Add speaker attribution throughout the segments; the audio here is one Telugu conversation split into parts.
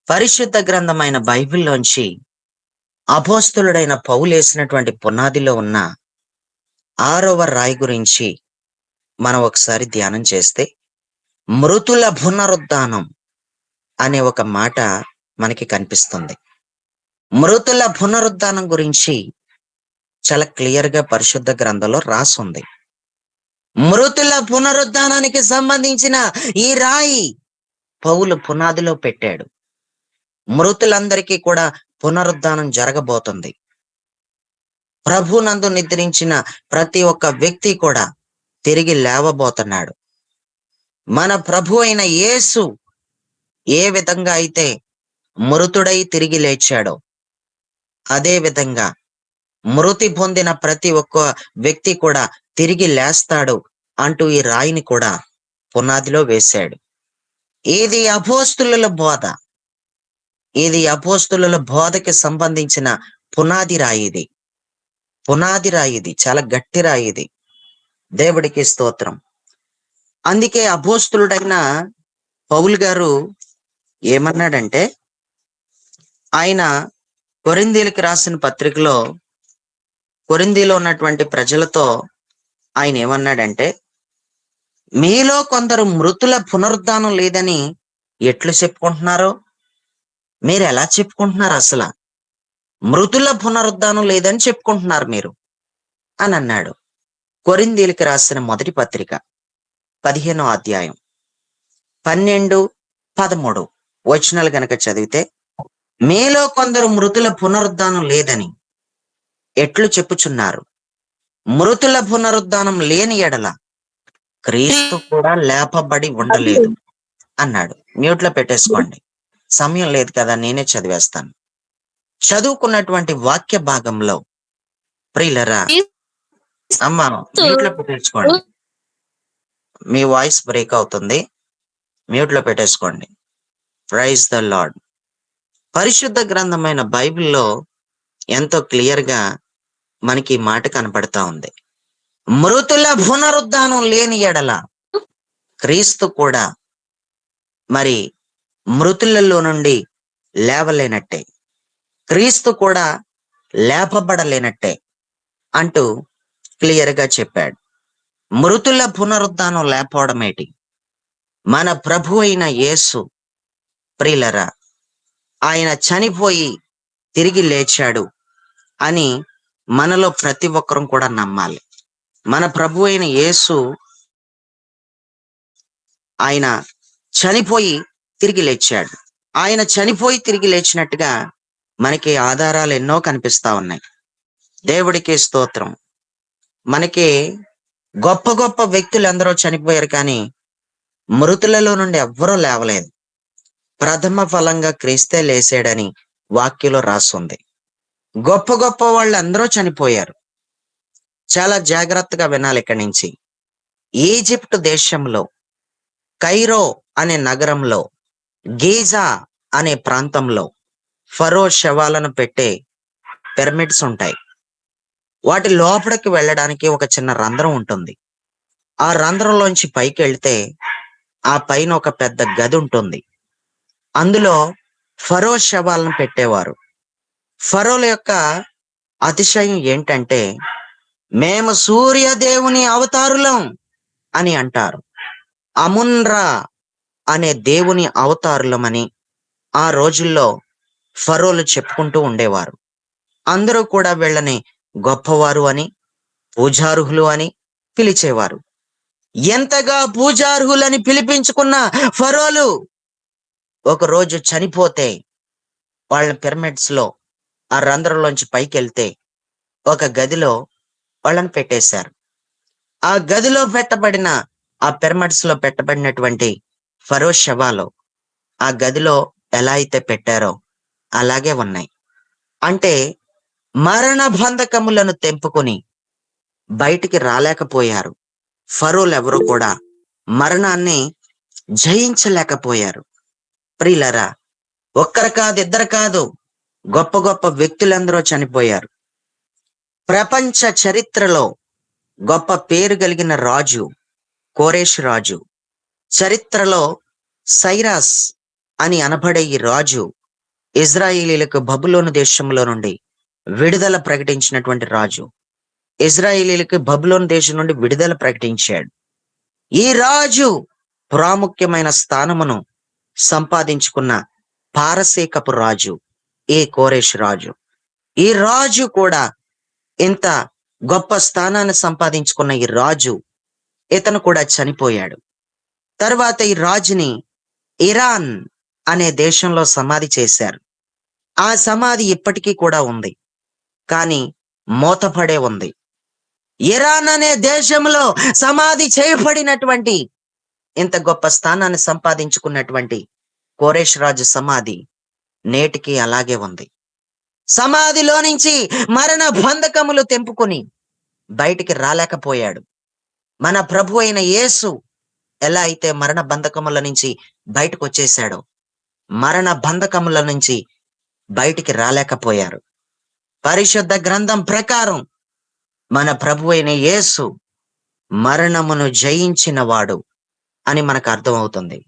Speaker 1: పరిశుద్ధ గ్రంథమైన బైబిల్లోంచి అపోస్తలుడైన పౌలేసినటువంటి పునాదిలో ఉన్న 6వ రాయి గురించి మనం ఒకసారి ధ్యానం చేస్తే, మృతుల పునరుద్ధానం అనే ఒక మాట మనకి కనిపిస్తుంది. మృతుల పునరుద్ధానం గురించి చాలా క్లియర్‌గా పరిశుద్ధ గ్రంథంలో రాసుంది. మృతుల పునరుద్ధానానికి సంబంధించిన ఈ రాయి పౌలు పునాదిలో పెట్టాడు. మృతులందరికీ కూడా పునరుద్ధానం జరగబోతుంది. ప్రభునందు నిద్రించిన ప్రతి ఒక్క వ్యక్తి కూడా తిరిగి లేవబోతున్నాడు. మన ప్రభు అయిన యేసు ఏ విధంగా అయితే మృతుడై తిరిగి లేచాడో, అదే విధంగా మృతి పొందిన ప్రతి ఒక్క వ్యక్తి కూడా తిరిగి లేస్తాడు అంటూ ఈ రాయిని కూడా పునాదిలో వేశాడు. ఇది అపోస్తులుల బోధ. ఇది అపోస్తులుల బోధకి సంబంధించిన పునాది రాయి ఇది. పునాది రాయి ఇది. చాలా గట్టి రాయి ఇది. దేవుడికి స్తోత్రం. అందుకే అపోస్తులుడైన పౌలు గారు ఏమన్నాడంటే, ఆయన కొరింథీయులకు రాసిన పత్రికలో కొరింథీలో ఉన్నటువంటి ప్రజలతో ఆయన ఏమన్నాడంటే, మీలో కొందరు మృతుల పునరుద్ధానం లేదని ఎట్లు చెప్పుకుంటున్నారో, మీరు ఎలా చెప్పుకుంటున్నారు అసలు? మృతుల పునరుద్ధానం లేదని చెప్పుకుంటున్నారు మీరు అని అన్నాడు. కొరింథీయులకు రాసిన మొదటి పత్రిక 15వ అధ్యాయం 12, 13 వచనాలు గనక చదివితే, మీలో కొందరు మృతుల పునరుద్ధానం లేదని ఎట్లు చెప్పుచున్నారు? మృతుల పునరుద్ధానం లేని ఎడల క్రీస్తు కూడా లేపబడి ఉండలేదు అన్నాడు. మ్యూట్లో పెట్టేసుకోండి, సమయం లేదు కదా, నేనే చదివేస్తాను. చదువుకున్నటువంటి వాక్య భాగంలో ప్రియులరా, అమ్మ మ్యూట్లో పెట్టేసుకోండి, మీ వాయిస్ బ్రేక్ అవుతుంది, మ్యూట్లో పెట్టేసుకోండి. Praise the Lord. పరిశుద్ధ గ్రంథమైన బైబిల్లో ఎంతో క్లియర్గా మనకి ఈ మాట కనపడతా ఉంది. మృతుల పునరుద్ధానం లేని ఎడల క్రీస్తు కూడా మరి మృతులలో నుండి లేవలేనట్టే, క్రీస్తు కూడా లేపబడలేనట్టే అంటూ క్లియర్గా చెప్పాడు. మృతుల పునరుద్ధానం లేపవడం ఏంటి? మన ప్రభు అయిన యేసు ప్రియులరా, ఆయన చనిపోయి తిరిగి లేచాడు అని మనలో ప్రతి ఒక్కరం కూడా నమ్మాలి. మన ప్రభు అయిన యేసు ఆయన చనిపోయి తిరిగి లేచాడు. ఆయన చనిపోయి తిరిగి లేచినట్టుగా మనకి ఆధారాలు ఎన్నో కనిపిస్తా ఉన్నాయి. దేవుడికి స్తోత్రం. మనకి గొప్ప గొప్ప వ్యక్తులు ఎందరో చనిపోయారు, కానీ మృతులలో నుండి ఎవ్వరూ లేవలేదు. ప్రథమ ఫలంగా క్రీస్తే లేసాడని వాక్యలో రాసుంది. గొప్ప గొప్ప వాళ్ళు అందరూ చనిపోయారు. చాలా జాగ్రత్తగా వినాలి ఇక్కడి నుంచి. ఈజిప్ట్ దేశంలో కైరో అనే నగరంలో గీజా అనే ప్రాంతంలో ఫరో శవాలను పెట్టే పిరమిడ్స్ ఉంటాయి. వాటి లోపలికి వెళ్ళడానికి ఒక చిన్న రంధ్రం ఉంటుంది. ఆ రంధ్రంలోంచి పైకి వెళ్తే ఆ పైన ఒక పెద్ద గది ఉంటుంది. అందులో ఫరో శవాలను పెట్టేవారు. ఫరోల యొక్క అతిశయం ఏంటంటే, మేము సూర్యదేవుని అవతారులం అని అంటారు. అమున్రా అనే దేవుని అవతారులమని ఆ రోజుల్లో ఫరోలు చెప్పుకుంటూ ఉండేవారు. అందరూ కూడా వీళ్ళని గొప్పవారు అని, పూజార్హులు అని పిలిచేవారు. ఎంతగా పూజార్హులని పిలిపించుకున్న ఫరోలు ఒకరోజు చనిపోతే వాళ్ళ పిరమిడ్స్ లో ఆ రంధ్రంలోంచి పైకి వెళ్తే ఒక గదిలో వాళ్ళని పెట్టేశారు. ఆ గదిలో పెట్టబడిన ఆ పిరమిడ్స్ లో పెట్టబడినటువంటి ఫరో శవాలు ఆ గదిలో ఎలా అయితే పెట్టారో అలాగే ఉన్నాయి. అంటే మరణ బంధకములను తెంపుకొని బయటికి రాలేకపోయారు. ఫరోలు ఎవరు కూడా మరణాన్ని జయించలేకపోయారు. ప్రియులరా, ఒక్కరు కాదు, ఇద్దరు కాదు, గొప్ప గొప్ప వ్యక్తులందరూ చనిపోయారు. ప్రపంచ చరిత్రలో గొప్ప పేరు కలిగిన రాజు కోరేష్ రాజు, చరిత్రలో సైరాస్ అని అనబడే ఈ రాజు ఇజ్రాయేలీలకు బబులోను దేశంలో నుండి విడుదల ప్రకటించినటువంటి రాజు. ఇజ్రాయేలీలకు బబులోను దేశం నుండి విడుదల ప్రకటించాడు. ఈ రాజు ప్రాముఖ్యమైన స్థానమును సంపాదించుకున్న పారసీకపు రాజు ఈ కోరెష్ రాజు. ఈ రాజు కూడా ఇంత గొప్ప స్థానాన్ని సంపాదించుకున్న ఈ రాజు, ఇతను కూడా చనిపోయాడు. తర్వాత ఈ రాజుని ఇరాన్ అనే దేశంలో సమాధి చేశారు. ఆ సమాధి ఇప్పటికీ కూడా ఉంది, కానీ మూతపడే ఉంది. ఇరాన్ అనే దేశంలో సమాధి చేయబడినటువంటి ఇంత గొప్ప స్థానాన్ని సంపాదించుకున్నటువంటి కోరెష్ రాజు సమాధి నేటికి అలాగే ఉంది. సమాధిలో నుంచి మరణ బంధకములు తెంపుకొని బయటికి రాలేకపోయాడు. మన ప్రభు అయిన యేసు ఎలా అయితే మరణ బంధకముల నుంచి బయటకు వచ్చేసాడో, మరణ బంధకముల నుంచి బయటికి రాలేకపోయారు. పరిశుద్ధ గ్రంథం ప్రకారం మన ప్రభు అయిన యేసు మరణమును జయించిన వాడు అని మనకు అర్థమవుతుంది.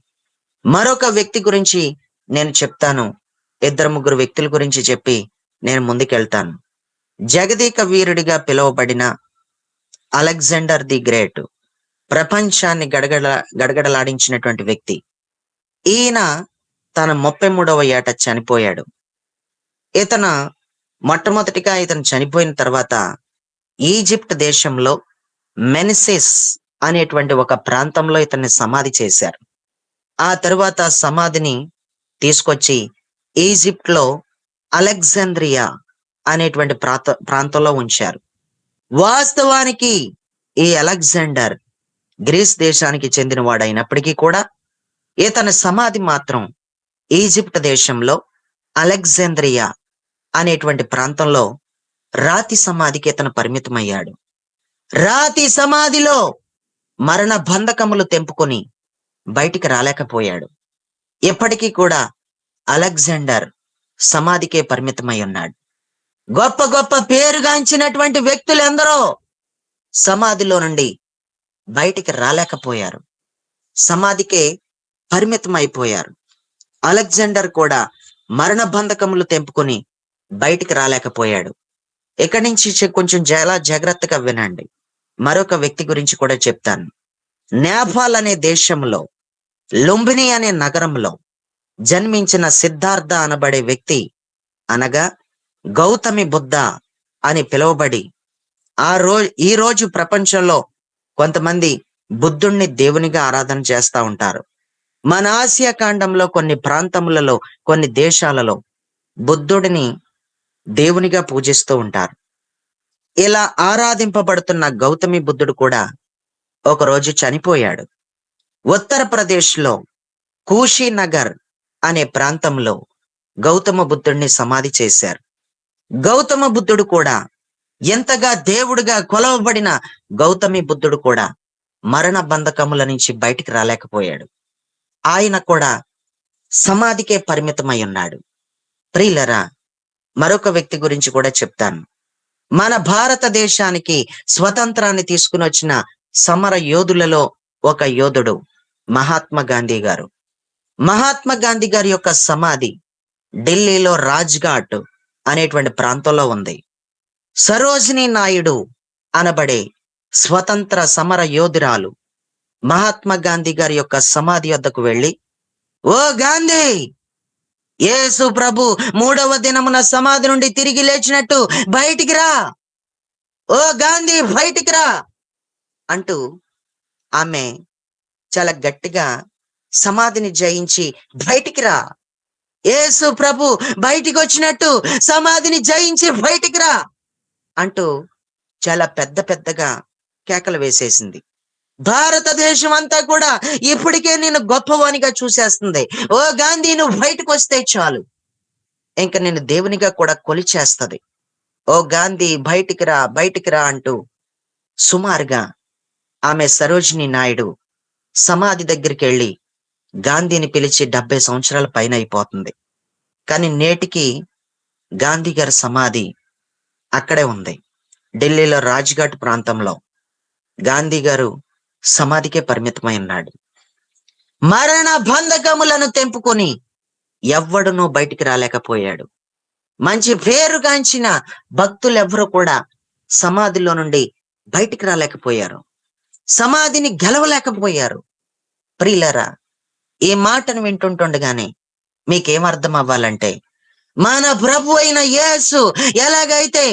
Speaker 1: మరొక వ్యక్తి గురించి నేను చెప్తాను. 2-3 వ్యక్తుల గురించి చెప్పి నేను ముందుకెళ్తాను. జగదేక వీరుడిగా పిలువబడిన అలెగ్జాండర్ ది గ్రేట్, ప్రపంచాన్ని గడగడలాడించినటువంటి వ్యక్తి. ఈయన తన 33వ ఏట చనిపోయాడు. మొట్టమొదటిగా ఇతను చనిపోయిన తర్వాత ఈజిప్ట్ దేశంలో మెనిసిస్ అనేటువంటి ఒక ప్రాంతంలో ఇతన్ని సమాధి చేశారు. ఆ తరువాత సమాధిని తీసుకొచ్చి ఈజిప్ట్ లో అలెగ్జాంద్రియా అనేటువంటి ప్రాంతంలో ఉంచారు. వాస్తవానికి ఈ అలెగ్జాండర్ గ్రీస్ దేశానికి చెందిన వాడైనప్పటికీ కూడా ఇతని సమాధి మాత్రం ఈజిప్ట్ దేశంలో అలెగ్జాంద్రియా అనేటువంటి ప్రాంతంలో రాతి సమాధికి ఇతను పరిమితమయ్యాడు. రాతి సమాధిలో మరణ బంధకములు తెంపుకొని బయటికి రాలేకపోయాడు. ఇప్పటికీ కూడా అలెగ్జాండర్ సమాధికే పరిమితమై ఉన్నాడు. గొప్ప గొప్ప పేరుగాంచినటువంటి వ్యక్తులందరూ సమాధిలో నుండి బయటికి రాలేకపోయారు, సమాధికే పరిమితమైపోయారు. అలెగ్జాండర్ కూడా మరణ బంధకములు తెంపుకొని బయటికి రాలేకపోయాడు. ఇక్కడి నుంచి కొంచెం చాలా జాగ్రత్తగా వినండి. మరొక వ్యక్తి గురించి కూడా చెప్తాను. నేపాల్ అనే దేశంలో లుంబిని అనే నగరంలో జన్మించిన సిద్ధార్థ అనబడే వ్యక్తి, అనగా గౌతమి బుద్ధ అని పిలువబడి ఈ రోజు ప్రపంచంలో కొంతమంది బుద్ధుణ్ణి దేవునిగా ఆరాధన చేస్తా ఉంటారు. మన ఆసియా ఖండంలో కొన్ని ప్రాంతములలో, కొన్ని దేశాలలో బుద్ధుడిని దేవునిగా పూజిస్తూ ఉంటారు. ఇలా ఆరాధింపబడుతున్న గౌతమి బుద్ధుడు కూడా ఒకరోజు చనిపోయాడు. ఉత్తరప్రదేశ్ లో కుషినగర్ అనే ప్రాంతంలో గౌతమ బుద్ధుడిని సమాధి చేశారు. గౌతమ బుద్ధుడు కూడా, ఎంతగా దేవుడిగా కొలవబడిన గౌతమి బుద్ధుడు కూడా మరణ బంధకముల నుంచి బయటికి రాలేకపోయాడు. ఆయన కూడా సమాధికే పరిమితమై ఉన్నాడు. ప్రియులరా, మరొక వ్యక్తి గురించి కూడా చెప్తాను. మన భారతదేశానికి స్వతంత్రాన్ని తీసుకుని వచ్చిన సమర యోధులలో ఒక యోధుడు మహాత్మా గాంధీ గారు. మహాత్మా గాంధీ గారి యొక్క సమాధి ఢిల్లీలో రాజ్ఘాట్ అనేటువంటి ప్రాంతంలో ఉంది. సరోజినీ నాయుడు అనబడే స్వతంత్ర సమర యోధురాలు మహాత్మా గాంధీ గారి యొక్క సమాధి వద్దకు వెళ్ళి, ఓ గాంధీ, యేసు ప్రభు 3వ దినమున సమాధి నుండి తిరిగి లేచినట్టు బయటికి రా, ఓ గాంధీ బయటికి రా అంటూ ఆమె చాలా గట్టిగా సమాధిని జయించి బయటికి రా, యేసు ప్రభు బయటికి వచ్చినట్టు సమాధిని జయించి బయటికి రా అంటూ చాలా పెద్దగా కేకలు వేసేసింది. భారతదేశం అంతా కూడా ఇప్పటికే నేను గొప్పవానిగా చూసేస్తుంది. ఓ గాంధీ, నువ్వు బయటకు వస్తే చాలు, ఇంక నేను దేవునిగా కూడా కొలిచేస్తుంది. ఓ గాంధీ బయటికి రా అంటూ సుమారుగా ఆమె సరోజినీ నాయుడు సమాధి దగ్గరికి వెళ్ళి గాంధీని పిలిచి 70 సంవత్సరాల పైన అయిపోతుంది. కానీ నేటికి గాంధీ గారి సమాధి అక్కడే ఉంది. ఢిల్లీలో రాజ్ఘాట్ ప్రాంతంలో గాంధీ గారు సమాధికే పరిమితమై ఉన్నాడు. మరణ బంధకములను తెంపుకొని ఎవ్వడునూ బయటికి రాలేకపోయాడు. మంచి పేరుగాంచిన భక్తులెవ్వరూ కూడా సమాధిలో నుండి బయటికి రాలేకపోయారు. సమాధిని గెలవలేకపోయారు. ప్రియులారా, ఈ మాటను వింటుంటుండగానే మీకేమర్థం అవ్వాలంటే, మన ప్రభు అయిన యేసు ఎలాగైతే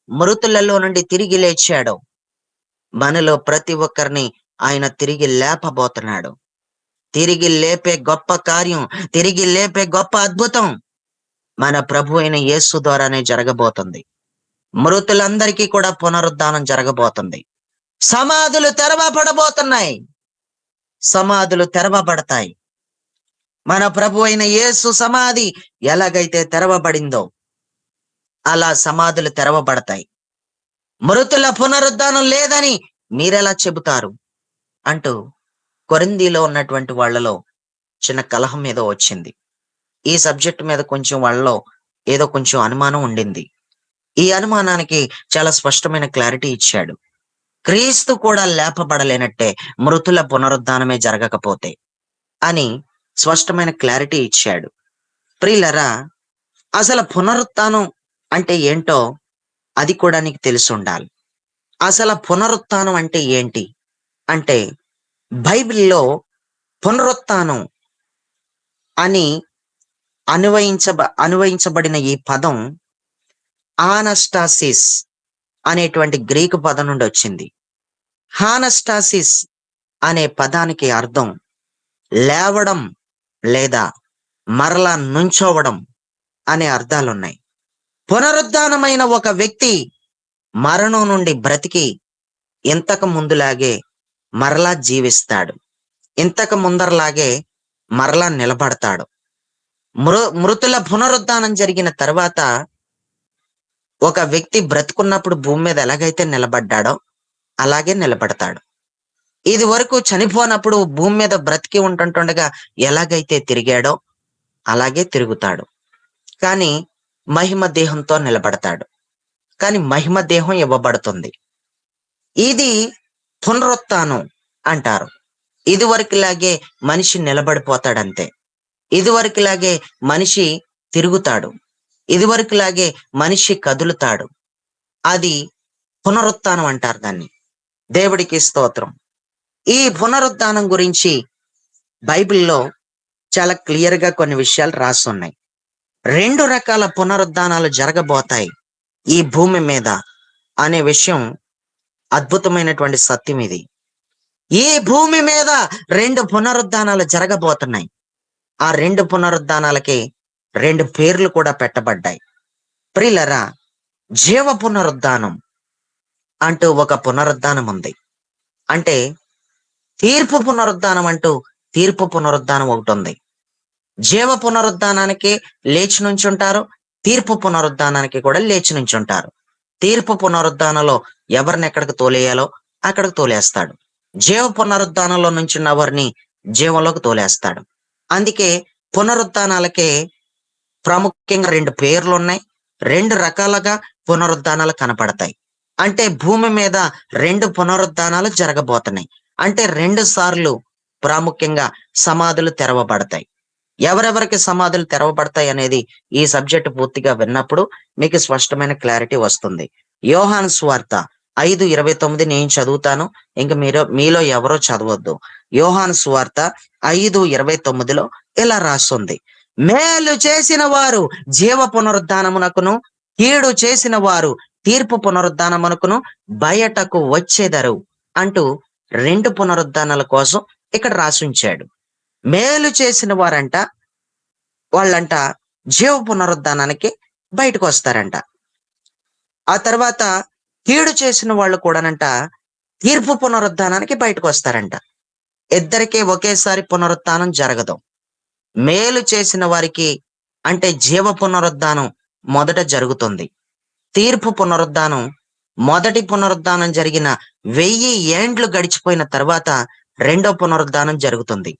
Speaker 1: మృతులలో నుండి తిరిగి లేచాడో, మనలో ప్రతి ఒక్కరిని ఆయన తిరిగి లేపబోతున్నాడు. తిరిగి లేపే గొప్ప కార్యం, తిరిగి లేపే గొప్ప అద్భుతం మన ప్రభు అయిన యేసు ద్వారానే జరగబోతుంది. మృతులందరికీ కూడా పునరుద్ధానం జరగబోతుంది. సమాధులు తెరవబడబోతున్నాయి. సమాధులు తెరవబడతాయి. మన ప్రభు అయిన యేసు సమాధి ఎలాగైతే తెరవబడిందో అలా సమాధులు తెరవబడతాయి. మృతుల పునరుద్ధానం లేదని మీరెలా చెబుతారు అంటూ కొరింథీలో ఉన్నటువంటి వాళ్ళలో చిన్న కలహం ఏదో వచ్చింది. ఈ సబ్జెక్ట్ మీద కొంచెం వాళ్ళలో ఏదో కొంచెం అనుమానం ఉండింది. ఈ అనుమానానికి చాలా స్పష్టమైన క్లారిటీ ఇచ్చాడు. క్రీస్తు కూడా లేపబడలేనట్టే మృతుల పునరుద్ధానమే జరగకపోతే అని స్పష్టమైన క్లారిటీ ఇచ్చాడు. ప్రియులరా, అసలు పునరుత్థానం అంటే ఏంటో అది కూడా నీకు తెలిసి ఉండాలి. అసలు పునరుత్థానం అంటే ఏంటి అంటే, బైబిల్లో పునరుత్థానం అని అన్వయించబడిన ఈ పదం ఆనస్టాసిస్ అనేటువంటి గ్రీకు పదం నుండి వచ్చింది. హానస్టాసిస్ అనే పదానికి అర్థం లేవడం లేదా మరలా నుంచోవడం అనే అర్థాలున్నాయి. పునరుద్ధానమైన ఒక వ్యక్తి మరణం నుండి బ్రతికి ఇంతకు ముందులాగే మరలా జీవిస్తాడు. ఇంతకు ముందరలాగే మరలా నిలబడతాడు. మృతుల పునరుద్ధానం జరిగిన తర్వాత ఒక వ్యక్తి బ్రతుకున్నప్పుడు భూమి మీద ఎలాగైతే నిలబడ్డాడో అలాగే నిలబడతాడు. ఇది వరకు చనిపోనప్పుడు భూమి మీద బ్రతికి ఉంటుండగా ఎలాగైతే తిరిగాడో అలాగే తిరుగుతాడు. కానీ మహిమ దేహంతో నిలబడతాడు. కానీ మహిమ దేహం ఇవ్వబడుతుంది. ఇది పునరుత్థానం అంటారు. ఇదివరకులాగే మనిషి నిలబడిపోతాడంతే. ఇదివరకులాగే మనిషి తిరుగుతాడు. ఇదివరకులాగే మనిషి కదులుతాడు. అది పునరుత్థానం అంటారు దాన్ని. దేవుడికి స్తోత్రం. ఈ పునరుత్థానం గురించి బైబిల్లో చాలా క్లియర్ గా కొన్ని విషయాలు రాసున్నాయి. 2 రకాల పునరుద్ధానాలు జరగబోతాయి ఈ భూమి మీద అనే విషయం అద్భుతమైనటువంటి సత్యం ఇది. ఈ భూమి మీద 2 పునరుద్ధానాలు జరగబోతున్నాయి. ఆ 2 పునరుద్ధానాలకి 2 పేర్లు కూడా పెట్టబడ్డాయి. ప్రియులరా, జీవ పునరుద్ధానం అంటూ ఒక పునరుద్ధానం ఉంది. అంటే తీర్పు పునరుద్ధానం అంటూ తీర్పు పునరుద్ధానం ఒకటి ఉంది. జీవ పునరుద్ధానానికి లేచి నుంచుంటారు. తీర్పు పునరుద్ధానానికి కూడా లేచి నుంచుంటారు. తీర్పు పునరుద్ధానంలో ఎవరిని ఎక్కడికి తోలేయాలో అక్కడికి తోలేస్తాడు. జీవ పునరుద్ధానంలో నుంచున్న వారిని జీవంలోకి తోలేస్తాడు. అందుకే పునరుద్ధానాలకే ప్రాముఖ్యంగా 2 పేర్లు ఉన్నాయి. 2 రకాలుగా పునరుద్ధానాలు కనపడతాయి. అంటే భూమి మీద 2 పునరుద్ధానాలు జరగబోతున్నాయి. అంటే 2 సార్లు ప్రాముఖ్యంగా సమాధులు తెరవబడతాయి. ఎవరెవరికి సమాధులు తెరవబడతాయి అనేది ఈ సబ్జెక్ట్ పూర్తిగా విన్నప్పుడు మీకు స్పష్టమైన క్లారిటీ వస్తుంది. యోహాను సువార్త 5:29 నేను చదువుతాను. ఇంక మీలో ఎవరో చదవద్దు. యోహాను సువార్త 5:29లో ఇలా రాస్తుంది: మేలు చేసిన వారు జీవ పునరుద్ధానమునకును, కీడు చేసిన వారు తీర్పు పునరుద్ధానమునకును బయటకు వచ్చేదరు అంటూ 2 పునరుద్ధానాల కోసం ఇక్కడ రాసుంచాడు. మేలు చేసిన వారంట వాళ్ళంట జీవ పునరుద్ధానానికి బయటకు వస్తారంట. ఆ తర్వాత కీడు చేసిన వాళ్ళు కూడానంట తీర్పు పునరుద్ధానానికి బయటకు వస్తారంట. ఇద్దరికీ ఒకేసారి పునరుత్థానం జరగదు. మేలు చేసిన వారికి అంటే జీవ పునరుద్ధానం మొదట జరుగుతుంది. తీర్పు పునరుద్ధానం మొదటి పునరుద్ధానం జరిగిన 1000 ఏండ్లు గడిచిపోయిన తర్వాత రెండో పునరుద్ధానం జరుగుతుంది.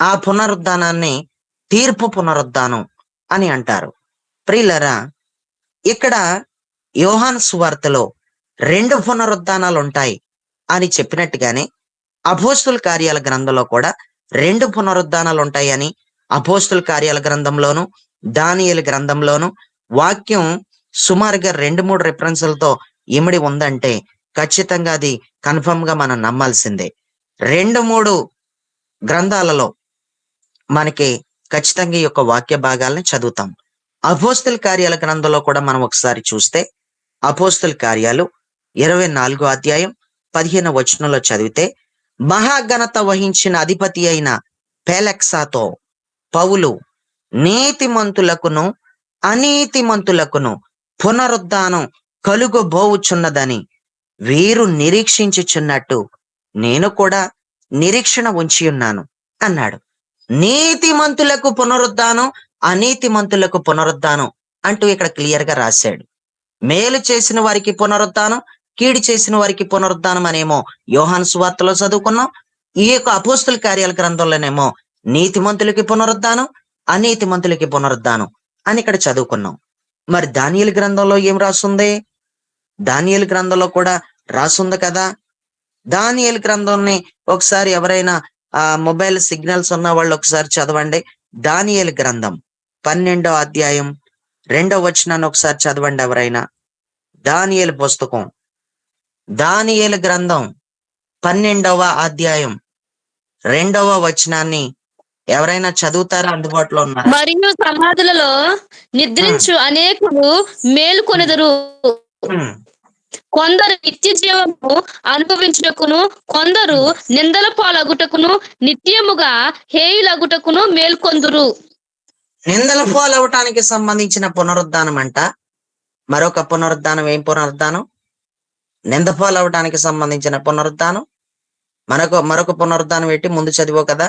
Speaker 1: ఆ పునరుద్ధానాన్ని తీర్పు పునరుద్ధానం అని అంటారు. ప్రియులరా, ఇక్కడ యోహాను సువార్తలో 2 పునరుద్ధానాలు ఉంటాయి అని చెప్పినట్టుగానే అపోస్తుల కార్యాల గ్రంథంలో కూడా 2 పునరుద్ధానాలు ఉంటాయని అపోస్తుల కార్యాల గ్రంథంలోను, దానియేలు గ్రంథంలోను వాక్యం సుమారుగా 2, 3 రిఫరెన్సులతో ఇమిడి ఉందంటే ఖచ్చితంగా అది కన్ఫర్మ్ గా మనం నమ్మాల్సిందే. 2, 3 గ్రంథాలలో మనకి ఖచ్చితంగా ఈ యొక్క వాక్య భాగాల్ని చదువుతాం. అపోస్తుల కార్యాల గ్రంథంలో కూడా మనం ఒకసారి చూస్తే అపోస్తుల కార్యాలు 24 అధ్యాయం 15 వచనంలో చదివితే, మహాఘనత వహించిన అధిపతి అయిన పేలెక్సాతో పౌలు నీతిమంతులకును అనీతిమంతులకును పునరుద్ధానం కలుగబోవుచున్నదని వీరు నిరీక్షించుచున్నట్టు నేను కూడా నిరీక్షణ ఉంచి ఉన్నాను అన్నాడు. నీతిమంతులకు పునరుద్ధానం, అనీతిమంతులకు పునరుద్ధానం అంటూ ఇక్కడ క్లియర్ గా రాశాడు. మేలు చేసిన వారికి పునరుద్ధానం, కీడు చేసిన వారికి పునరుద్ధానం అనేమో యోహాను సువార్తలో చదువుకున్నాం. ఈ యొక్క అపోస్తుల కార్యాల గ్రంథంలోనేమో నీతిమంతులకి పునరుద్ధానం, అనీతిమంతులకి పునరుద్ధానం అని ఇక్కడ చదువుకున్నాం. మరి దానియేలు గ్రంథంలో ఏం రాసుంది? దానియేలు గ్రంథంలో కూడా రాసుంది కదా. దానియేలు గ్రంథంని ఒకసారి ఎవరైనా మొబైల్ సిగ్నల్స్ ఉన్న వాళ్ళు ఒకసారి చదవండి. దానియేలు గ్రంథం 12వ అధ్యాయం 2వ వచనాన్ని ఒకసారి చదవండి ఎవరైనా. దానియేలు పుస్తకం, దానియేలు గ్రంథం 12వ అధ్యాయం 2వ వచనాన్ని ఎవరైనా చదువుతారా? అందుబాటులో ఉన్నారా?
Speaker 2: మరియు సమాధులలో నిద్రించు అనేకులు మేలుకొనెదరు. కొందరు నిత్య జీవము అనుభవించుటకును, కొందరు నిందల పాలగుటకును, నిత్యముగా హేయులగుటకును మేల్కొందురు.
Speaker 1: నిందల పాలవటానికి సంబంధించిన పునరుద్ధానం అంట. మరొక పునరుద్ధానం ఏం పునరుద్ధానం? నింద పాలవటానికి సంబంధించిన పునరుద్ధానం. మరొక పునరుద్ధానం ఏంటి? ముందు చదివో కదా,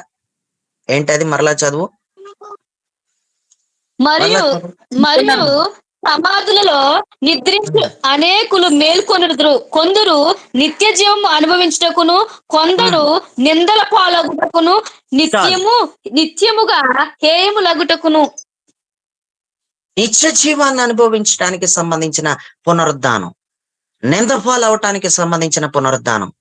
Speaker 1: ఏంటది? మరలా చదువు.
Speaker 2: మరియు సమాధులలో నిద్రించు అనేకులు మేల్కొనుదురు. కొందరు నిత్య జీవము అనుభవించుటకును, కొందరు నిందల పాలగుటకును, నిత్యముగా హేయములగుటకును.
Speaker 1: నిత్య జీవాన్ని అనుభవించడానికి సంబంధించిన పునరుద్ధానం, నింద పాలవటానికి సంబంధించిన పునరుద్ధానం.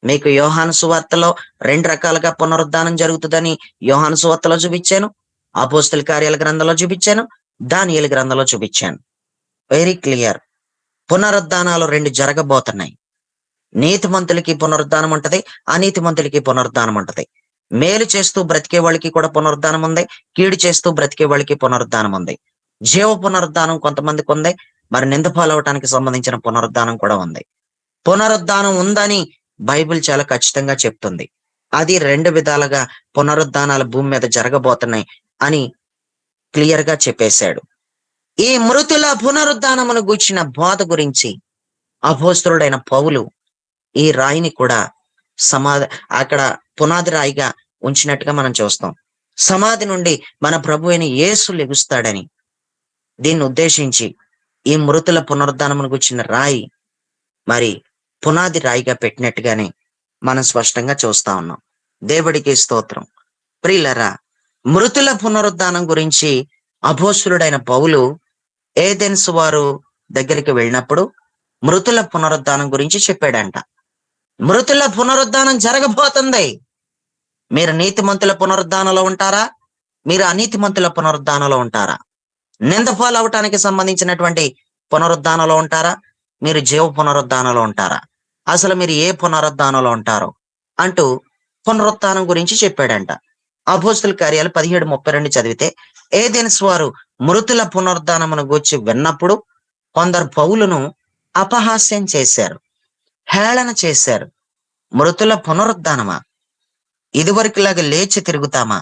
Speaker 1: మీకు యోహాను సువార్తలో 2 రకాలుగా పునరుద్ధానం జరుగుతుందని యోహాను సువార్తలో చూపించాను, అపోస్తుల కార్యాల గ్రంథంలో చూపించాను, దానియేలు గ్రంథంలో చూపించాను. Very clear. పునరుద్ధానాలు 2 జరగబోతున్నాయి. నీతిమంతులకి పునరుద్ధానం ఉంటది, అనీతిమంతులకి పునరుద్ధానం ఉంటది. మేలు చేస్తూ బ్రతికే వాళ్ళకి కూడా పునరుద్ధానం ఉంది, కీడు చేస్తూ బ్రతికే వాళ్ళకి పునరుద్ధానం ఉంది. జీవ పునరుద్ధానం కొంతమందికి ఉంది, మరి నింద పాలవటానికి సంబంధించిన పునరుద్ధానం కూడా ఉంది. పునరుద్ధానం ఉందని బైబిల్ చాలా ఖచ్చితంగా చెప్తుంది. అది 2 విధాలుగా పునరుద్ధానాలు భూమి మీద జరగబోతున్నాయి అని క్లియర్ గా చెప్పేశాడు. ఈ మృతుల పునరుద్ధానమును గూర్చిన బోధ గురించి అపోస్తలుడైన పౌలు ఈ రాయిని కూడా అక్కడ పునాది రాయిగా ఉంచినట్టుగా మనం చూస్తాం. సమాధి నుండి మన ప్రభు అయిన యేసు లెగుస్తాడని దీన్ని ఉద్దేశించి ఈ మృతుల పునరుద్ధానమును గూర్చిన రాయి మరి పునాది రాయిగా పెట్టినట్టుగానే మనం స్పష్టంగా చూస్తా ఉన్నాం. దేవుడికి స్తోత్రం. ప్రియులరా, మృతుల పునరుద్ధానం గురించి అపోస్తలుడైన పౌలు ఏథెన్స్ వారు దగ్గరికి వెళ్ళినప్పుడు మృతుల పునరుద్ధానం గురించి చెప్పాడంట. మృతుల పునరుద్ధానం జరగబోతుంది. మీరు నీతిమంతుల పునరుద్ధానంలో ఉంటారా? మీరు అనీతిమంతుల పునరుద్ధానంలో ఉంటారా? నింద పాలవటానికి సంబంధించినటువంటి పునరుద్ధానంలో ఉంటారా? మీరు జీవ పునరుద్ధానంలో ఉంటారా? అసలు మీరు ఏ పునరుద్ధానంలో ఉంటారో అంటూ పునరుత్థానం గురించి చెప్పాడంట. అపోస్తుల కార్యాలు 17:32 చదివితే, ఏథెన్స్ వారు మృతుల పునరుద్ధానమును గూర్చి విన్నప్పుడు కొందరు పౌలును అపహాస్యం చేశారు, హేళన చేశారు. మృతుల పునరుద్ధానమా? ఇదివరకులాగా లేచి తిరుగుతామా?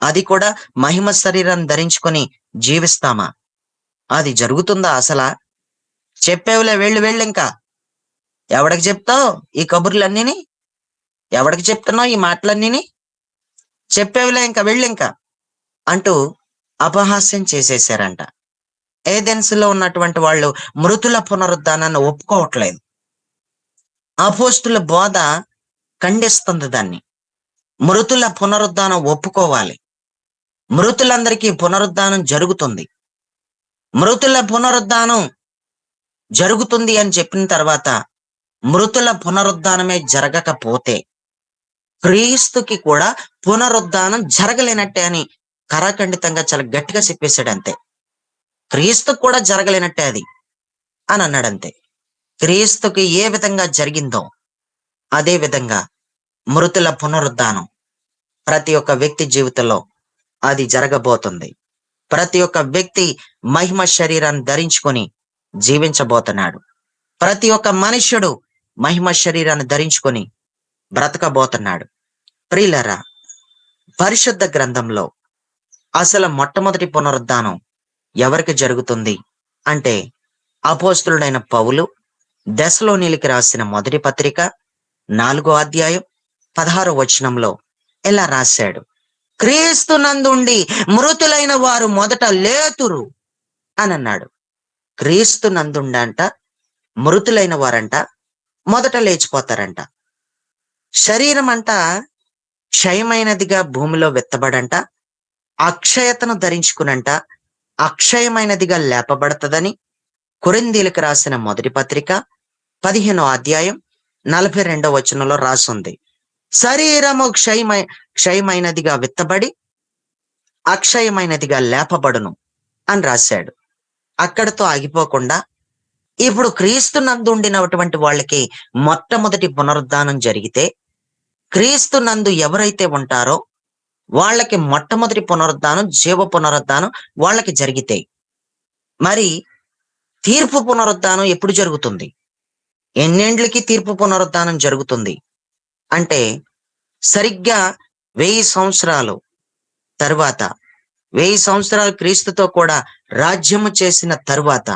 Speaker 1: అది కూడా మహిమ శరీరాన్ని ధరించుకొని జీవిస్తామా? అది జరుగుతుందా అసలా? చెప్పేవులే, వెళ్ళింకా. ఎవడికి చెప్తావు ఈ కబుర్లన్నీని? ఎవడికి చెప్తున్నావు ఈ మాటలన్నీని? చెప్పేవులే, ఇంకా వెళ్ళింకా అంటూ అపహాస్యం చేసేశారంట. ఏథెన్స్ లో ఉన్నటువంటి వాళ్ళు మృతుల పునరుద్ధానాన్ని ఒప్పుకోవట్లేదు. అపోస్తుల బోధ ఖండిస్తుంది దాన్ని. మృతుల పునరుద్ధానం ఒప్పుకోవాలి. మృతులందరికీ పునరుద్ధానం జరుగుతుంది. మృతుల పునరుద్ధానం జరుగుతుంది అని చెప్పిన తర్వాత మృతుల పునరుద్ధానమే జరగకపోతే క్రీస్తుకి కూడా పునరుద్ధానం జరగలేనట్టే అని కరాఖండితంగా చాలా గట్టిగా చెప్పేశాడు అంతే. క్రీస్తుకు కూడా జరగలేనట్టే అది అని అన్నాడు అంతే. క్రీస్తుకి ఏ విధంగా జరిగిందో అదే విధంగా మృతుల పునరుద్ధానం ప్రతి ఒక్క వ్యక్తి జీవితంలో అది జరగబోతుంది. ప్రతి ఒక్క వ్యక్తి మహిమ శరీరాన్ని ధరించుకొని జీవించబోతున్నాడు. ప్రతి ఒక్క మనుష్యుడు మహిమ శరీరాన్ని ధరించుకొని బ్రతకబోతున్నాడు. ప్రియులారా, పరిశుద్ధ గ్రంథంలో అసలు మొట్టమొదటి పునరుద్ధానం ఎవరికి జరుగుతుంది అంటే, అపోస్తులుడైన పౌలు దెసలోనీయులకు రాసిన మొదటి పత్రిక 4వ అధ్యాయం 16వ వచనంలో ఇలా రాశాడు, క్రీస్తు నందుండి మృతులైన వారు మొదట లేతురు అని అన్నాడు. క్రీస్తు నందుండంట మృతులైన వారంట మొదట లేచిపోతారంట. శరీరం అంట క్షయమైనదిగా భూమిలో విత్తబడంట, అక్షయతను ధరించుకునంట అక్షయమైనదిగా లేపబడతదని కొరింథీయులకు రాసిన మొదటి పత్రిక 15వ అధ్యాయం 42వ వచనంలో రాసుంది. శరీరము క్షయమైనదిగా విత్తబడి అక్షయమైనదిగా లేపబడును అని రాశాడు. అక్కడతో ఆగిపోకుండా ఇప్పుడు క్రీస్తు నందు ఉండినటువంటి వాళ్ళకి మొట్టమొదటి పునరుద్ధానం జరిగితే, క్రీస్తు నందు ఎవరైతే ఉంటారో వాళ్ళకి మొట్టమొదటి పునరుద్ధానం, జీవ పునరుద్ధానం వాళ్ళకి జరిగితే, మరి తీర్పు పునరుద్ధానం ఎప్పుడు జరుగుతుంది? ఎన్నేండ్లకి తీర్పు పునరుద్ధానం జరుగుతుంది అంటే, సరిగ్గా 1000 సంవత్సరాలు తరువాత, 1000 సంవత్సరాలు క్రీస్తుతో కూడా రాజ్యము చేసిన తరువాత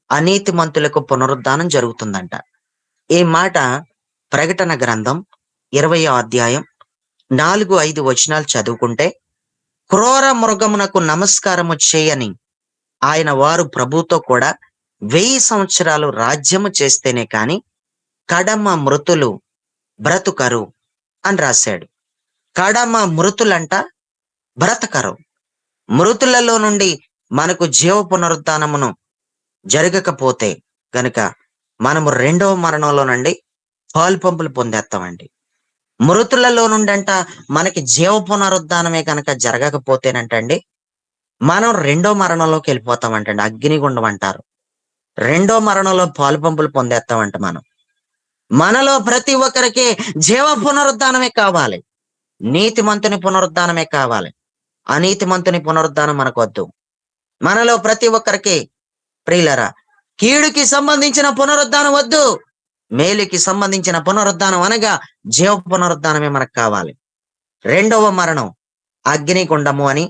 Speaker 1: అనీతిమంతులకు పునరుద్ధానం జరుగుతుందంట. ఈ మాట ప్రకటన గ్రంథం 20వ అధ్యాయం 4-5 వచనాలు చదువుకుంటే, క్రూర మృగమునకు నమస్కారము చేయని ఆయన వారు ప్రభుతో కూడా 1000 సంవత్సరాలు రాజ్యము చేస్తేనే కాని కడమ మృతులు బ్రతుకరు అని రాశాడు. కడమ మృతులంట బ్రతకరు. మృతులలో నుండి మనకు జీవ పునరుద్ధానమును జరగకపోతే గనుక మనము రెండవ మరణంలో నుండి పాలు పంపులు పొందేస్తామండి. మృతులలో నుండంట మనకి జీవ పునరుద్ధానమే కనుక జరగకపోతేనంటండి మనం రెండో మరణంలోకి వెళ్ళిపోతామంటండి. అగ్నిగుండం అంటారు. రెండో మరణంలో పాలు పంపులు పొందేస్తామంట. మనలో ప్రతి ఒక్కరికి జీవ పునరుద్ధానమే కావాలి. నీతిమంతుని పునరుద్ధానమే కావాలి. అనీతిమంతుని పునరుద్ధానం మనకు వద్దు. మనలో ప్రతి ఒక్కరికి ప్రియులరా, కీడుకి సంబంధించిన పునరుద్ధానం వద్దు, మేలుకి సంబంధించిన పునరుద్ధానం అనగా జీవ పునరుద్ధానమే మనకు కావాలి. రెండవ మరణం అగ్నిగుండము అని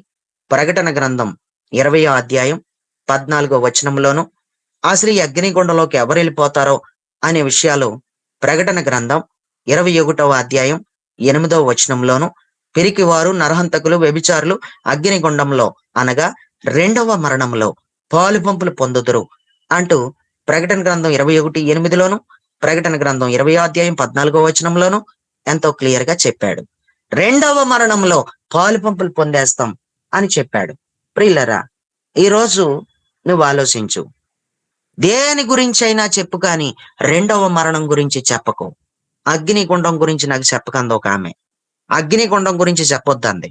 Speaker 1: ప్రకటన గ్రంథం 20వ అధ్యాయం 14వ వచనంలోను, అసలు ఈ అగ్నిగుండంలోకి ఎవరు వెళ్ళిపోతారో అనే విషయాలు ప్రకటన గ్రంథం 21వ అధ్యాయం 8వ వచనంలోను, పిరికివారు, నరహంతకులు, వ్యభిచారులు అగ్నిగుండంలో అనగా రెండవ మరణంలో పాలు పంపులు పొందుదురు అంటూ ప్రకటన గ్రంథం 21:8లోను, ప్రకటన గ్రంథం 20వ అధ్యాయం 14వ వచనంలోను ఎంతో క్లియర్ గా చెప్పాడు. రెండవ మరణంలో పాలు పంపులు పొందేస్తాం అని చెప్పాడు. ప్రియులరా, ఈరోజు నువ్వు ఆలోచించు. దేని గురించి అయినా చెప్పు, కానీ రెండవ మరణం గురించి చెప్పకు. అగ్నిగుండం గురించి నాకు చెప్పకంది ఒక ఆమె. అగ్నిగుండం గురించి చెప్పొద్దంది.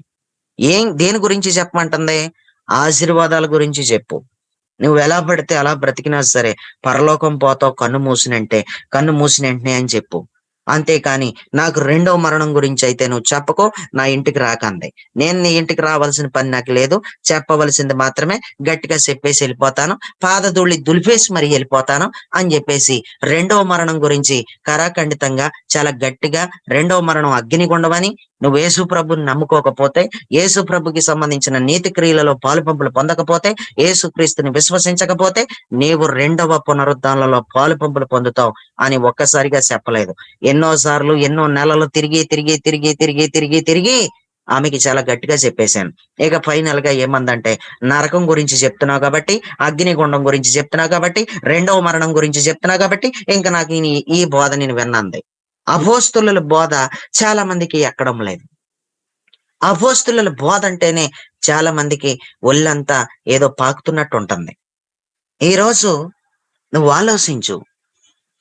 Speaker 1: దేని గురించి చెప్పమంటుంది? ఆశీర్వాదాల గురించి చెప్పు. నువ్వు ఎలా పడితే అలా బ్రతికినా సరే పరలోకం పోతావు కన్ను మూసిన వెంటనే అని చెప్పు. అంతేకాని నాకు రెండవ మరణం గురించి అయితే నువ్వు చెప్పకో, నా ఇంటికి రాకంది. నేను నీ ఇంటికి రావాల్సిన పని నాకు లేదు. చెప్పవలసింది మాత్రమే గట్టిగా చెప్పేసి వెళ్ళిపోతాను, పాదధూళి దులిపేసి మరి వెళ్ళిపోతాను అని చెప్పేసి రెండవ మరణం గురించి కరాఖండితంగా చాలా గట్టిగా, రెండవ మరణం అగ్నిగుండమని, నువ్వు యేసు ప్రభుని నమ్ముకోకపోతే, యేసు ప్రభుకి సంబంధించిన నీతి క్రియలలో పాలు పంపులు పొందకపోతే, యేసు క్రీస్తుని విశ్వసించకపోతే నీవు రెండవ పునరుద్ధానంలో పాలు పంపులు పొందుతావు అని ఒక్కసారిగా చెప్పలేదు. ఎన్నోసార్లు, ఎన్నో నెలలు తిరిగి ఆమెకి చాలా గట్టిగా చెప్పేశాను. ఇక ఫైనల్ గా ఏమందంటే, నరకం గురించి చెప్తున్నావు కాబట్టి, అగ్నిగుండం గురించి చెప్తున్నావు కాబట్టి, రెండవ మరణం గురించి చెప్తున్నావు కాబట్టి ఇంకా నాకు ఈ బోధ నేను విన్నంది. అపోస్తుల బోధ చాలా మందికి ఎక్కడం లేదు. అపోస్తుల బోధ అంటేనే చాలా మందికి ఒళ్ళంతా ఏదో పాకుతున్నట్టు ఉంటుంది. ఈరోజు నువ్వు ఆలోచించు.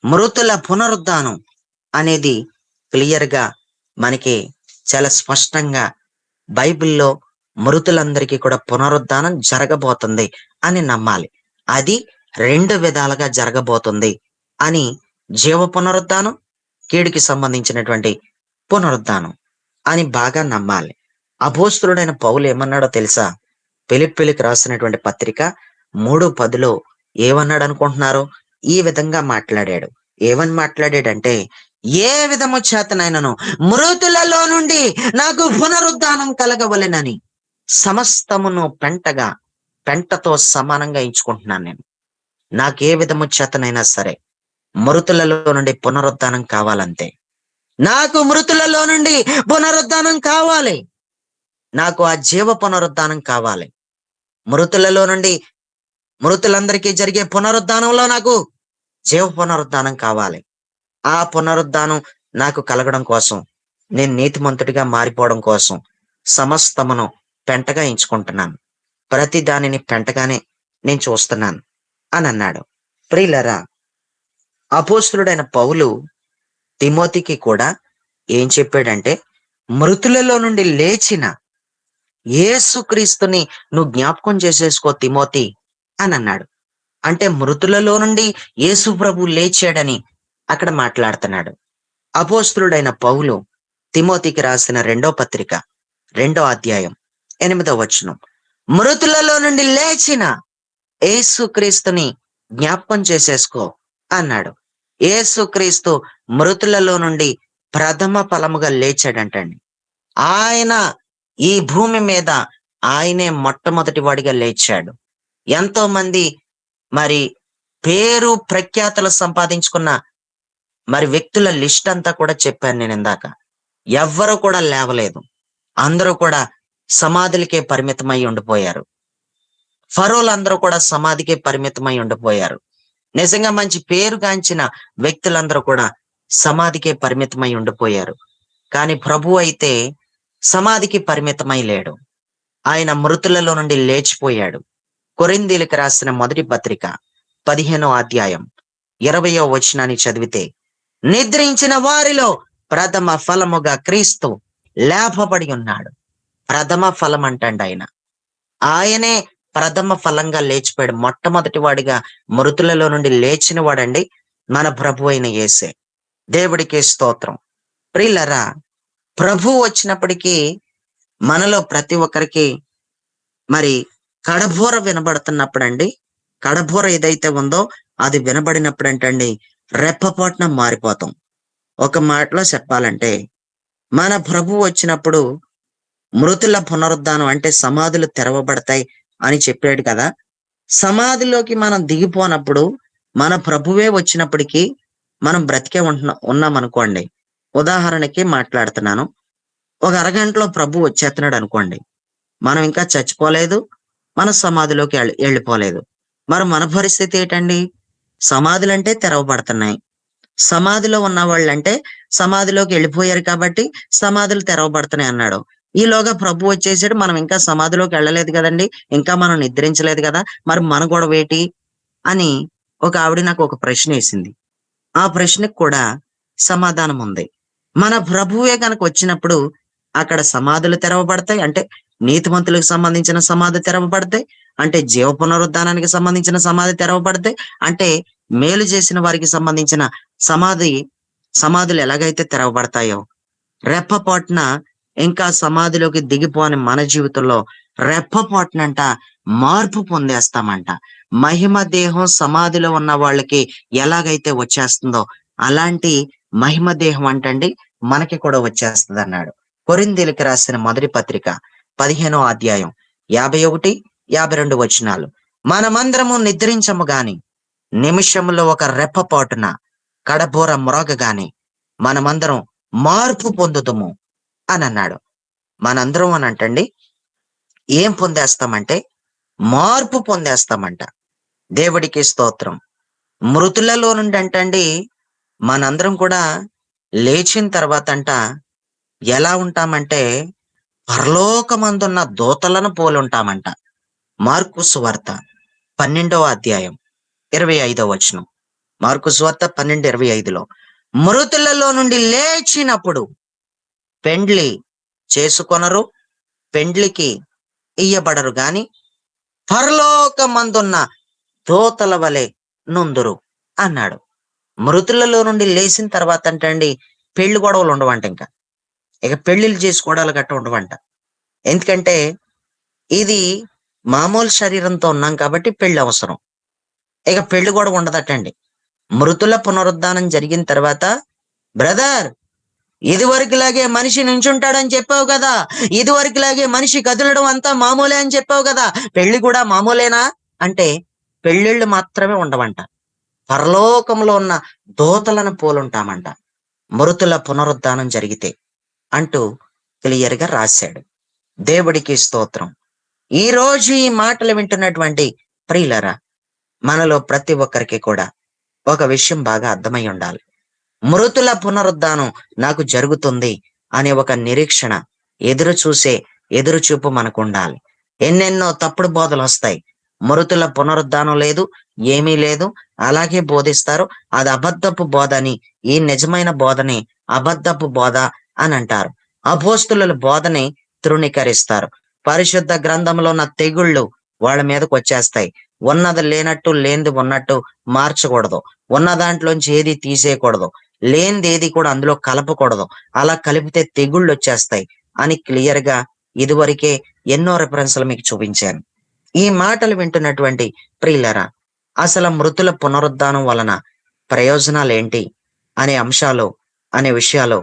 Speaker 1: మృతుల పునరుద్ధానం అనేది క్లియర్ గా మనకి చాలా స్పష్టంగా బైబిల్లో మృతులందరికీ కూడా పునరుద్ధానం జరగబోతుంది అని నమ్మాలి. అది 2 విధాలుగా జరగబోతుంది అని, జీవ పునరుద్ధానం, కీడుకి సంబంధించినటువంటి పునరుద్ధానం అని బాగా నమ్మాలి. అపోస్తలుడైన పౌలు ఏమన్నాడో తెలుసా? ఫిలిప్పీయులకు రాసినటువంటి పత్రిక 3:10లో ఏమన్నాడు అనుకుంటున్నారు? ఈ విధంగా మాట్లాడాడు. ఏమని మాట్లాడాడంటే, ఏ విధము చేతనైనను మృతులలో నుండి నాకు పునరుద్ధానం కలగవలెనని సమస్తమును పెంటతో సమానంగా ఎంచుకుంటున్నాను నేను. నాకే విధము చేతనైనా సరే మృతులలో నుండి పునరుద్ధానం కావాలంతే. నాకు మృతులలో నుండి పునరుద్ధానం కావాలి. నాకు ఆ జీవ పునరుద్ధానం కావాలి. మృతులలో నుండి మృతులందరికీ జరిగే పునరుద్ధానంలో నాకు జీవ పునరుద్ధానం కావాలి. ఆ పునరుద్ధానం నాకు కలగడం కోసం, నేను నీతిమంతుడిగా మారిపోవడం కోసం సమస్తమును పెంటగా ఎంచుకుంటున్నాను. ప్రతి దానిని పెంటగానే నేను చూస్తున్నాను అని అన్నాడు. ప్రియులరా, అపోస్తలుడైన పౌలు తిమోతికి కూడా ఏం చెప్పాడంటే, మృతులలో నుండి లేచిన యేసుక్రీస్తుని నువ్వు జ్ఞాపకం చేసేసుకో తిమోతి అని అన్నాడు. అంటే మృతులలో నుండి యేసు ప్రభు లేచాడని అక్కడ మాట్లాడుతున్నాడు. అపోస్తలుడైన పౌలు తిమోతికి రాసిన 2వ పత్రిక 2వ అధ్యాయం 8వ వచనం, మృతులలో నుండి లేచిన యేసుక్రీస్తుని జ్ఞాపకం చేసేసుకో అన్నాడు. యేసుక్రీస్తు మృతులలో నుండి ప్రథమ ఫలముగా లేచాడంటండి. ఆయన ఈ భూమి మీద ఆయనే మొట్టమొదటి వాడిగా లేచాడు. ఎంతో మంది మరి పేరు ప్రఖ్యాతలు సంపాదించుకున్న మరి వ్యక్తుల లిస్ట్ అంతా కూడా చెప్పాను నేను ఇందాక. ఎవ్వరు కూడా లేవలేదు. అందరూ కూడా సమాధులకే పరిమితమై ఉండిపోయారు. ఫరోలందరూ కూడా సమాధికే పరిమితమై ఉండిపోయారు. నిజంగా మంచి పేరుగాంచిన వ్యక్తులందరూ కూడా సమాధికే పరిమితమై ఉండిపోయారు. కానీ ప్రభు అయితే సమాధికి పరిమితమై లేడు. ఆయన మృతులలో నుండి లేచిపోయాడు. కొరింథీయులకు రాసిన మొదటి పత్రిక 15వ అధ్యాయం 20వ వచనాన్ని చదివితే, నిద్రించిన వారిలో ప్రథమ ఫలముగా క్రీస్తు లేపబడి ఉన్నాడు. ప్రథమ ఫలం అంటండి ఆయన. ఆయనే ప్రథమ ఫలంగా లేచిపోయాడు. మొట్టమొదటి వాడిగా మృతులలో నుండి లేచిన వాడండి మన ప్రభు అయిన యేసే. దేవుడికి స్తోత్రం. ప్రియులరా, ప్రభు వచ్చినప్పటికీ మనలో ప్రతి ఒక్కరికి మరి కడబోర వినబడుతున్నప్పుడండి, కడబోర ఏదైతే ఉందో అది వినబడినప్పుడు అంటండి రెప్పపాటున మారిపోతాం. ఒక మాటలో చెప్పాలంటే, మన ప్రభు వచ్చినప్పుడు మృతుల పునరుద్ధానం అంటే సమాధులు తెరవబడతాయి అని చెప్పాడు కదా. సమాధిలోకి మనం దిగిపోనప్పుడు మన ప్రభువే వచ్చినప్పటికీ మనం బ్రతికే ఉన్నాం అనుకోండి. ఉదాహరణకి మాట్లాడుతున్నాను. ఒక అరగంటలో ప్రభు వచ్చేస్తున్నాడు అనుకోండి. మనం ఇంకా చచ్చిపోలేదు, మన సమాధిలోకి వెళ్ళిపోలేదు. మరి మన పరిస్థితి ఏంటండి? సమాధులంటే తెరవబడుతున్నాయి. సమాధిలో ఉన్న వాళ్ళంటే సమాధిలోకి వెళ్ళిపోయారు కాబట్టి సమాధులు తెరవబడుతున్నాయి అన్నాడు. ఈలోగా ప్రభు వచ్చేసాడు, మనం ఇంకా సమాధిలోకి వెళ్ళలేదు కదండి, ఇంకా మనం నిద్రించలేదు కదా, మరి మన గొడవ ఏంటి అని ఒక ఆవిడ నాకు ఒక ప్రశ్న వేసింది. ఆ ప్రశ్నకు కూడా సమాధానం ఉంది. మన ప్రభువే కనుక వచ్చినప్పుడు అక్కడ సమాధులు తెరవబడతాయి, అంటే నీతిమంతులకు సంబంధించిన సమాధి తెరవబడతాయి, అంటే జీవ పునరుద్ధానానికి సంబంధించిన సమాధి తెరవబడతాయి, అంటే మేలు చేసిన వారికి సంబంధించిన సమాధులు ఎలాగైతే తెరవబడతాయో, రెప్పపాటున ఇంకా సమాధిలోకి దిగిపోని మన జీవితంలో రెప్పపాటునంట మార్పు పొందేస్తామంట. మహిమ దేహం సమాధిలో ఉన్న వాళ్ళకి ఎలాగైతే వచ్చేస్తుందో అలాంటి మహిమ దేహం అంటండి మనకి కూడా వచ్చేస్తుంది అన్నాడు. కొరింథీయులకు రాసిన మొదటి పత్రిక 15వ అధ్యాయం 51, 52 వచనాలు, మనమందరము నిద్రించము గాని నిమిషంలో ఒక రెప్పపాటున కడబోర మ్రోగగాని మనమందరం మార్పు పొందుతాము అని అన్నాడు. మనందరం అని అంటండి ఏం పొందేస్తామంటే మార్పు పొందేస్తామంట. దేవుడికి స్తోత్రం. మృతులలో నుండి అంటండి మనందరం కూడా లేచిన తర్వాత అంట ఎలా ఉంటామంటే పరలోకమందున్న దూతలను పోలి ఉంటామంట. మార్కు సువార్త 12వ అధ్యాయం 25వ వచనం. మార్కు సువార్త 12:25లో మృతులలో నుండి లేచినప్పుడు పెండ్లి చేసుకొనరు, పెండ్లికి ఇయ్యబడరు గాని పరలోకమందున్న దూతల వలె నుందురు అన్నాడు. మృతులలో నుండి లేచిన తర్వాత అంటండి పెళ్లి గొడవలు ఉండవంట. ఇక పెళ్లిళ్ళు చేసుకోవడాలు గట్ట ఉండవంట. ఎందుకంటే ఇది మామూలు శరీరంతో ఉన్నాం కాబట్టి పెళ్లి అవసరం. ఇక పెళ్లి గొడవ ఉండదటండి. మృతుల పునరుద్ధానం జరిగిన తర్వాత, బ్రదర్ ఇదివరకులాగే మనిషి నుంచుంటాడని చెప్పావు కదా, ఇదివరకులాగే మనిషి కదలడం అంతా మామూలే అని చెప్పావు కదా, పెళ్లి కూడా మామూలేనా అంటే పెళ్ళిళ్ళు మాత్రమే ఉండవంట. పరలోకంలో ఉన్న దూతలను పోలుంటామంట మృతుల పునరుద్ధానం జరిగితే అంటూ క్లియర్గా రాశాడు. దేవుడికి స్తోత్రం. ఈ రోజు ఈ మాటలు వింటున్నటువంటి ప్రియులరా, మనలో ప్రతి ఒక్కరికి కూడా ఒక విషయం బాగా అర్థమై ఉండాలి. మృతుల పునరుద్ధానం నాకు జరుగుతుంది అనే ఒక నిరీక్షణ, ఎదురు చూపు మనకు ఉండాలి. ఎన్నెన్నో తప్పుడు బోధలు వస్తాయి. మృతుల పునరుద్ధానం లేదు, ఏమీ లేదు, అలాగే బోధిస్తారు. అది అబద్ధపు బోధ అని, ఈ నిజమైన బోధని అబద్ధపు బోధ అని అంటారు. అపోస్తుల బోధని తృణీకరిస్తారు. పరిశుద్ధ గ్రంథంలో ఉన్న తెగుళ్ళు వాళ్ళ మీదకి వచ్చేస్తాయి. ఉన్నది లేనట్టు, లేనిది ఉన్నట్టు మార్చకూడదు. ఉన్న దాంట్లోంచి ఏది తీసేయకూడదు, లేనిది ఏది కూడా అందులో కలపకూడదు. అలా కలిపితే తెగుళ్ళు వచ్చేస్తాయి అని క్లియర్ గా ఇదివరకే ఎన్నో రిఫరెన్స్లు మీకు చూపించాను. ఈ మాటలు వింటున్నటువంటి ప్రియులరా, అసలు మృతుల పునరుద్ధానం వలన ప్రయోజనాలు ఏంటి అనే విషయాలు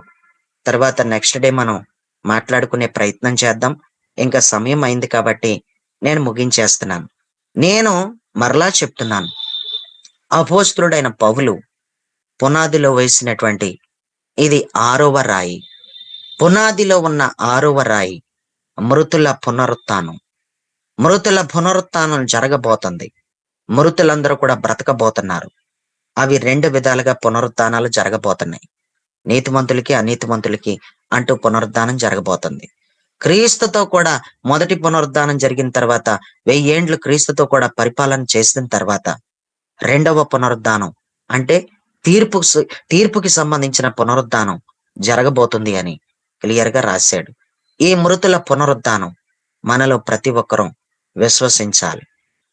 Speaker 1: తర్వాత నెక్స్ట్ డే మనం మాట్లాడుకునే ప్రయత్నం చేద్దాం. ఇంకా సమయం అయింది కాబట్టి నేను ముగించేస్తున్నాను. నేను మరలా చెప్తున్నాను, అపోస్తులుడైన పౌలు పునాదిలో వేసినటువంటి ఇది 6వ రాయి. పునాదిలో ఉన్న 6వ రాయి మృతుల పునరుత్థానం. మృతుల పునరుత్థానం జరగబోతుంది. మృతులందరూ కూడా బ్రతకబోతున్నారు. అవి 2 విధాలుగా పునరుత్థానాలు జరగబోతున్నాయి. నీతిమంతులకి, అనీతిమంతులకి అంటూ పునరుద్ధానం జరగబోతుంది. క్రీస్తుతో కూడా మొదటి పునరుద్ధానం జరిగిన తర్వాత 1000 ఏండ్లు క్రీస్తుతో కూడా పరిపాలన చేసిన తర్వాత 2వ పునరుద్ధానం అంటే తీర్పుకి సంబంధించిన పునరుద్ధానం జరగబోతుంది అని క్లియర్ గా రాశాడు. ఈ మృతుల పునరుద్ధానం మనలో ప్రతి ఒక్కరూ విశ్వసించాలి.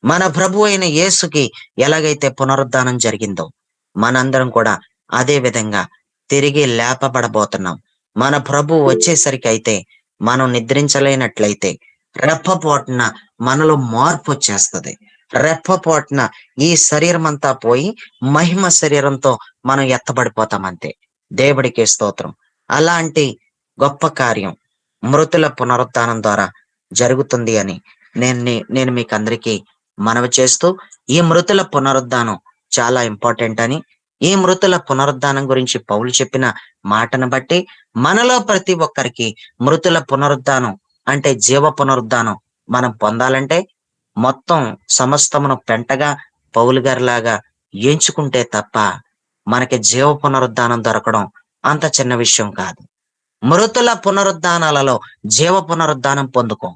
Speaker 1: మన ప్రభు అయిన యేసుకి ఎలాగైతే పునరుద్ధానం జరిగిందో మనందరం కూడా అదే విధంగా తిరిగి లేపబడబోతున్నాం. మన ప్రభు వచ్చేసరికి అయితే మనం నిద్రించలేనట్లయితే రెప్పపోటున మనలో మార్పు వచ్చేస్తుంది. రెప్పపోటున ఈ శరీరం అంతా పోయి మహిమ శరీరంతో మనం ఎత్తబడిపోతామంతే. దేవుడికి స్తోత్రం. అలాంటి గొప్ప కార్యం మృతుల పునరుత్థానం ద్వారా జరుగుతుంది అని నేను మీకు అందరికీ మనవి చేస్తూ, ఈ మృతుల పునరుద్ధానం చాలా ఇంపార్టెంట్ అని, ఈ మృతుల పునరుద్ధానం గురించి పౌలు చెప్పిన మాటను బట్టి మనలో ప్రతి ఒక్కరికి మృతుల పునరుద్ధానం అంటే జీవ పునరుద్ధానం మనం పొందాలంటే మొత్తం సమస్తమును పెంటగా పౌలు గారిలాగా ఎంచుకుంటే తప్ప మనకి జీవ పునరుద్ధానం దొరకడం అంత చిన్న విషయం కాదు. మృతుల పునరుద్ధానాలలో జీవ పునరుద్ధానం పొందుకో.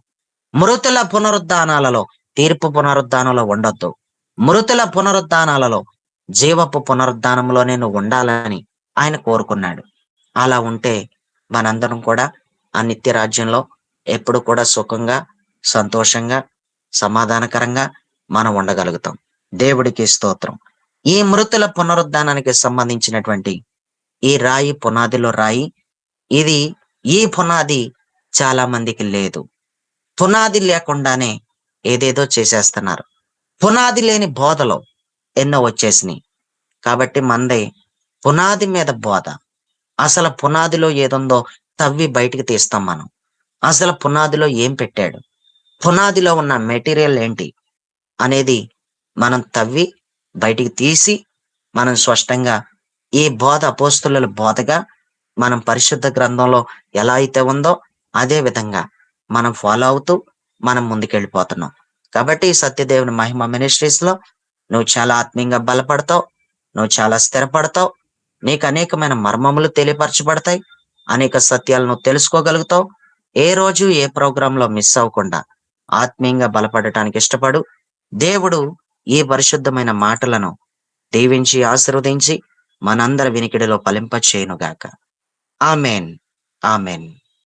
Speaker 1: మృతుల పునరుద్ధానాలలో తీర్పు పునరుద్ధానంలో ఉండొద్దు. మృతుల పునరుద్ధానాలలో జీవపు పునరుద్ధానంలోనే నువ్వు ఉండాలని ఆయన కోరుకున్నాడు. అలా ఉంటే మనందరం కూడా ఆ నిత్య రాజ్యంలో ఎప్పుడు కూడా సుఖంగా, సంతోషంగా, సమాధానకరంగా మనం ఉండగలుగుతాం. దేవుడికి స్తోత్రం. ఈ మృతుల పునరుద్ధానానికి సంబంధించినటువంటి ఈ రాయి పునాదిలో రాయి. ఈ పునాది చాలా మందికి లేదు. పునాది లేకుండానే ఏదేదో చేసేస్తున్నారు. పునాది లేని బోధలో ఎన్నో వచ్చేసినాయి. కాబట్టి మందే పునాది మీద బోధ. అసలు పునాదిలో ఏదుందో తవ్వి బయటికి తీస్తాం మనం. అసలు పునాదిలో ఏం పెట్టాడు, పునాదిలో ఉన్న మెటీరియల్ ఏంటి అనేది మనం తవ్వి బయటికి తీసి మనం స్పష్టంగా ఈ బోధ అపోస్తుల బోధగా మనం పరిశుద్ధ గ్రంథంలో ఎలా అయితే ఉందో అదే విధంగా మనం ఫాలో అవుతూ మనం ముందుకెళ్ళిపోతున్నాం. కాబట్టి ఈ సత్యదేవుని మహిమ మినిస్ట్రీస్ లో నువ్వు చాలా ఆత్మీయంగా బలపడతావు, నువ్వు చాలా స్థిరపడతావు, నీకు అనేకమైన మర్మములు తెలియపరచబడతాయి, అనేక సత్యాలు నువ్వు తెలుసుకోగలుగుతావు. ఏ రోజు ఏ ప్రోగ్రామ్ లో మిస్ అవ్వకుండా ఆత్మీయంగా బలపడటానికి ఇష్టపడు. దేవుడు ఈ పరిశుద్ధమైన మాటలను దీవించి ఆశీర్వదించి మనందరి వినికిడిలో ఫలింపచేయునుగాక. Amen, amen.